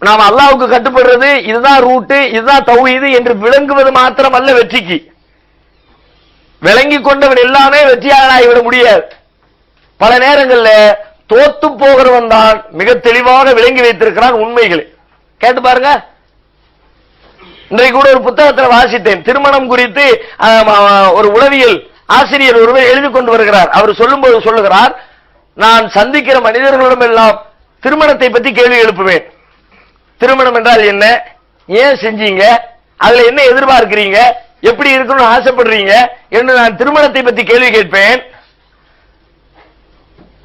நாம் அல்லாஹ்வுக்கு கட்டுப்படுறது இதுதான் ரூட்டு, இதுதான் தௌஹீது என்று விளங்குவது மாத்திரம் அல்ல வெற்றிக்கு. விளங்கி கொண்டவன் எல்லாமே வெற்றியாளனாகிவிட முடியாது. பல நேரங்களில் தோத்து போகிறவன் தான் மிக தெளிவாக விளங்கி வைத்திருக்கிறான் உண்மைகளை. கேட்டு பாருங்க. இன்றைக்கு கூட ஒரு புத்தகத்தில் வாசித்தேன். திருமணம் குறித்து ஒரு உளவியல் ஆசிரியர் ஒருவர் எழுதி கொண்டு வருகிறார். அவர் சொல்லும்போது சொல்லுகிறார், நான் சந்திக்கிற மனிதர்களிடம் எல்லாம் திருமணத்தை பற்றி கேள்வி எழுப்புவேன். திருமணம் என்றால் என்ன, ஏன் செஞ்சீங்க, அதுல என்ன எதிர்பார்க்கிறீங்க, எப்படி இருக்கணும்னு ஆசைப்படுறீங்க என்று நான் திருமணத்தை பற்றி கேள்வி கேட்பேன்.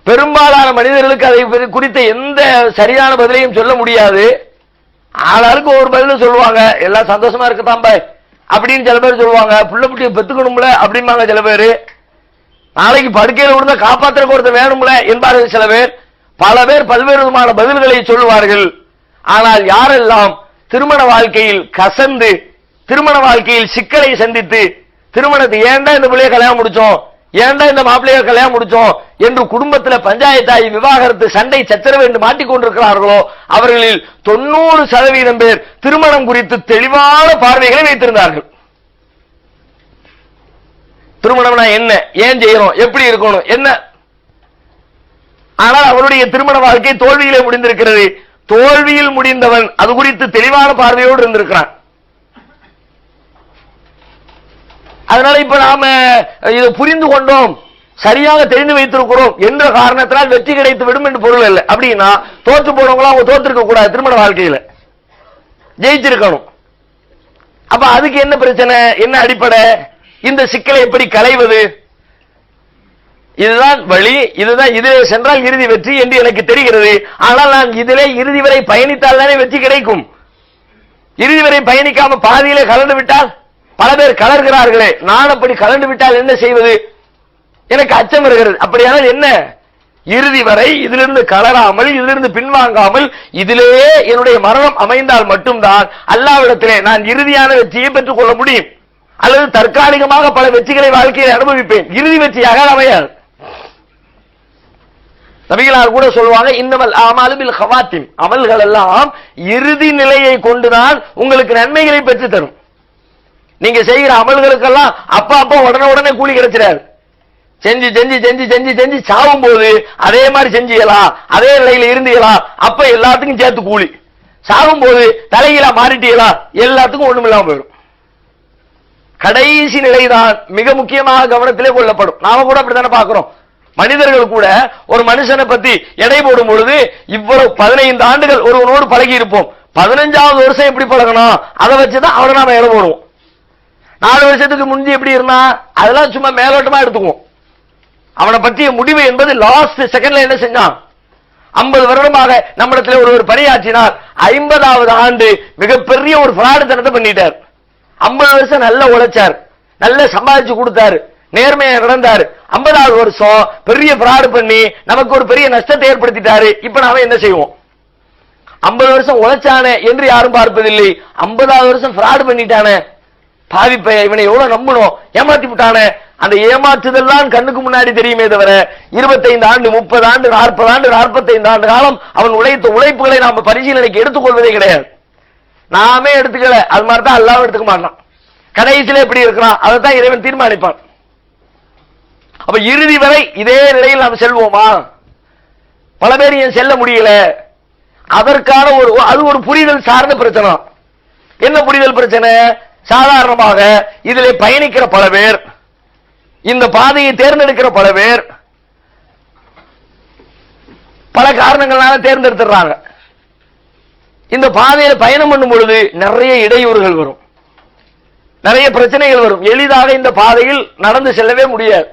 பெரும்பாலான மனிதர்களுக்கு அதை குறித்த எந்த சரியான பதிலையும் சொல்ல முடியாது. ஆளாருக்கு ஒரு பதில் சொல்லுவாங்க, எல்லாம் சந்தோஷமா இருக்குதான் பாய் அப்படின்னு சில பேர் சொல்லுவாங்க. புள்ள புட்டியை பெத்துக்கணும்ல அப்படிம்பாங்க சில பேர். நாளைக்கு படுக்கையில் விழுந்த காப்பாற்ற ஒருத்தர் வேணும்ல என்பார்கள் சில பேர். பல பேர் பல்வேறு விதமான பதில்களை சொல்லுவார்கள். ஆனால் யாரெல்லாம் திருமண வாழ்க்கையில் கசந்து, திருமண வாழ்க்கையில் சிக்கலை சந்தித்து, திருமணத்தை ஏன்டா இந்த பிள்ளைய கல்யாணம் முடிச்சோம், ஏன்டா இந்த மாப்பிள்ளைய கல்யாணம் முடிச்சோம் என்று குடும்பத்தில் பஞ்சாயத்தாகி விவாகரத்து சண்டை சச்சரவு என்று மாட்டிக்கொண்டிருக்கிறார்களோ அவர்களில் 90% பேர் திருமணம் குறித்து தெளிவான பார்வைகளை வைத்திருந்தார்கள். திருமணம்னா என்ன, ஏன் செய்யணும், எப்படி இருக்கணும் என்ன. ஆனால் அவருடைய திருமண வாழ்க்கை தோல்வியிலே முடிந்திருக்கிறது. தோல்வியில் முடிந்தவன் அது குறித்து தெளிவான பார்வையோடு இருந்திருக்கிறான். அதனால இப்ப நாம இதை புரிந்து கொண்டோம், சரியாக தெரிந்து வைத்திருக்கிறோம் என்ற காரணத்தினால் வெற்றி கிடைத்து விடும் என்று பொருள் இல்லை. அப்படின்னா தோற்று போனவங்களா அவங்க தோற்றிருக்க கூடாது, திருமண வாழ்க்கையில ஜெயிச்சிருக்கணும். அப்ப அதுக்கு என்ன பிரச்சனை, என்ன அடிப்படை, இந்த சிக்கலை எப்படி களைவது, இதுதான் வழி, இதுதான் இதிலே சென்றால் இறுதி வெற்றி என்று எனக்கு தெரிகிறது. ஆனால் நான் இதிலே இறுதி வரை பயணித்தால் தானே வெற்றி கிடைக்கும். இறுதி வரை பயணிக்காம பாதியிலே கலந்து விட்டால், பல பேர் கலர்கிறார்களே, நான் அப்படி கலந்து விட்டால் என்ன செய்வது, எனக்கு அச்சம் வருகிறது. அப்படியானால் என்ன, இறுதி வரை இதிலிருந்து கலராமல், இதிலிருந்து பின்வாங்காமல், இதிலேயே என்னுடைய மரணம் அமைந்தால் மட்டும்தான் அல்லாஹ்விடத்திலே நான் இறுதியான வெற்றியை பெற்றுக் கொள்ள முடியும். அல்லது தற்காலிகமாக பல வெற்றிகளை வாழ்க்கையை அனுபவிப்பேன், இறுதி வெற்றியாக அமையாது. நபிகளார் கூட சொல்லுவாங்க, இன்னமல் அமாலு பில் ஹவாத்திம், அமல்கள் எல்லாம் இறுதி நிலையை கொண்டுதான் உங்களுக்கு நன்மைகளை பெற்று தரும். நீங்க செய்கிற அமல்களுக்கெல்லாம் அப்ப உடனே கூலி கிடைச்சிடாது. செஞ்சு செஞ்சு செஞ்சு செஞ்சு செஞ்சு சாவும் போது அதே மாதிரி செஞ்சீங்களா, அதே நிலையில இருந்தீங்களா, அப்ப எல்லாத்துக்கும் சேர்த்து கூலி. சாகும் போது தலைகீழா மாறிட்டீங்களா, எல்லாத்துக்கும் ஒண்ணுமில்லாம போயிடும். கடைசி நிலைதான் மிக முக்கியமாக கவனத்திலே கொள்ளப்படும். நாம கூட அப்படித்தானே பாக்குறோம். மனிதர்கள் கூட ஒரு மனுஷனை பத்தி எடை போடும் பொழுது இவ்வளவு 15 ஆண்டுகள் ஒருவனோடு பழகி இருப்போம், 15வது வருஷம் எப்படி பழகணும் அதை வச்சுதான் அவரை நாம எடை போடுவோம். 4 வருஷத்துக்கு முந்தி எப்படி இருந்தா அதெல்லாம் சும்மா மேலோட்டமா எடுத்துக்குவோம். அவனை பற்றிய முடிவு என்பது லாஸ்ட் செகண்ட்ல என்ன செஞ்சான். 50 வருடமாக நம்மிடத்தில் ஒருவர் பணியாற்றினார், 50வது ஆண்டு மிகப்பெரிய ஒரு பிராடுத்தனத்தை பண்ணிட்டார். 50 வருஷம் நல்ல உழைச்சார், நல்ல சம்பாதிச்சு கொடுத்தாரு, நேர்மையா நடந்தாரு. 50வது வருஷம் பெரிய பிராடு பண்ணி நமக்கு ஒரு பெரிய நஷ்டத்தை ஏற்படுத்திட்டாரு. இப்ப நாம என்ன செய்வோம், 50 வருஷம் உழைச்சானே என்று யாரும் பார்ப்பதில்லை, 50வது வருஷம் பிராடு பண்ணிட்டானே, பாவிப்பைய இவனை எவ்வளவு நம்பணும், ஏமாத்தி விட்டானே, அந்த ஏமாற்றுதல் தான் கண்ணுக்கு முன்னாடி தெரியுமே தவிர 25 ஆண்டு 30 ஆண்டு 40 ஆண்டு 45 ஆண்டு காலம் அவன் உழைத்த உழைப்புகளை நாம பரிசீலனைக்கு எடுத்துக்கொள்வதே கிடையாது. நாமே எடுத்துக்கல, அது மாதிரிதான் அல்லாஹ் எடுத்துக்க மாட்டான். கடைசியில எப்படி இருக்கிறான் அதைத்தான் இறைவன் தீர்மானிப்பான். அப்ப இறுதி வரை இதே நிலையில் நாம் செல்வோமா? பல பேர் ஏன் செல்ல முடியல, அதற்கான அது ஒரு புரிதல் சார்ந்த பிரச்சனை. என்ன புரிதல் பிரச்சனை? சாதாரணமாக இதிலே பயணிக்கிற பல பேர், இந்த பாதையை தேர்ந்தெடுக்கிற பல பேர் பல காரணங்களால தேர்ந்தெடுத்துறாங்க. இந்த பாதையில பயணம் பண்ணும் பொழுது நிறைய இடையூறுகள் வரும், நிறைய பிரச்சனைகள் வரும். எளிதாக இந்த பாதையில் நடந்து செல்லவே முடியாது.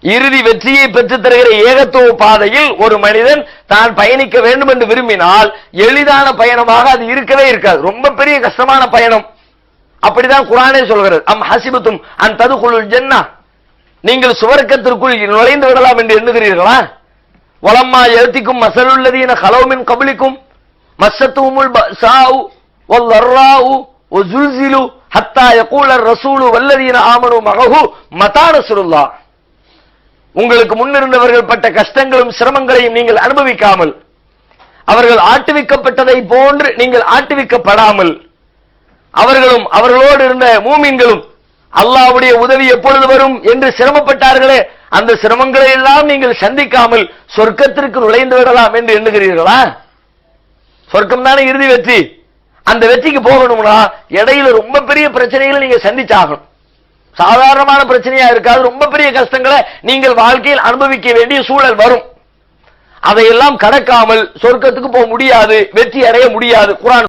இறுதி வெற்றியை பெற்றுத் தருகிற ஏகத்துவ பாதையில் ஒரு மனிதன் தான் பயணிக்க வேண்டும் என்று விரும்பினால் எளிதான பயணமாக அது இருக்கவே இருக்காது, ரொம்ப பெரிய கஷ்டமான பயணம். அப்படிதான் குர்ஆனே சொல்கிறது, அம் ஹசிபத்தும் அன் ததுகுலுல் ஜன்னah, நீங்கள் சுவர்க்கத்திற்குள் நுழைந்து விடலாம் என்று எண்ணுகிறீர்களா? வலம்மா யஅதிக்கும் மஸலுல்லதீன கலவ் மின் கப்லிக்கும் மஸ்ஸத்துஹுமுல் பஸாஉ வல் ضراء வஸுல்ஸிலு ஹத்தா யகூலர் ரசூலு வல்லதீன ஆமனு மஅஹு மதா நஸ்ருல்லாஹ். உங்களுக்கு முன்னிருந்தவர்கள் பட்ட கஷ்டங்களும் சிரமங்களையும் நீங்கள் அனுபவிக்காமல் அவர்கள் ஆட்டுவிக்கப்பட்டதை போன்று நீங்கள் ஆட்டுவிக்கப்படாமல், அவர்களும் அவர்களோடு இருந்த மூமின்களும் அல்லாஹ்வுடைய உதவி எப்பொழுது வரும் என்று சிரமப்பட்டார்களே, அந்த சிரமங்களை எல்லாம் நீங்கள் சந்திக்காமல் சொர்க்கத்திற்கு நுழைந்து விடலாம் என்று எண்ணுகிறீர்களா? சொர்க்கம் தானே இறுதி வெற்றி. அந்த வெற்றிக்கு போகணும்னா இடையில ரொம்ப பெரிய பிரச்சனைகளை நீங்க சந்திச்சாகணும். சாதாரணமான பிரச்சனையா இருக்காது, ரொம்ப பெரிய கஷ்டங்களை நீங்கள் வாழ்க்கையில் அனுபவிக்க வேண்டிய சூழல் வரும். அதையெல்லாம் கடக்காமல் சொர்க்கத்துக்கு போக முடியாது, வெற்றி அடைய முடியாது. குர்ஆன்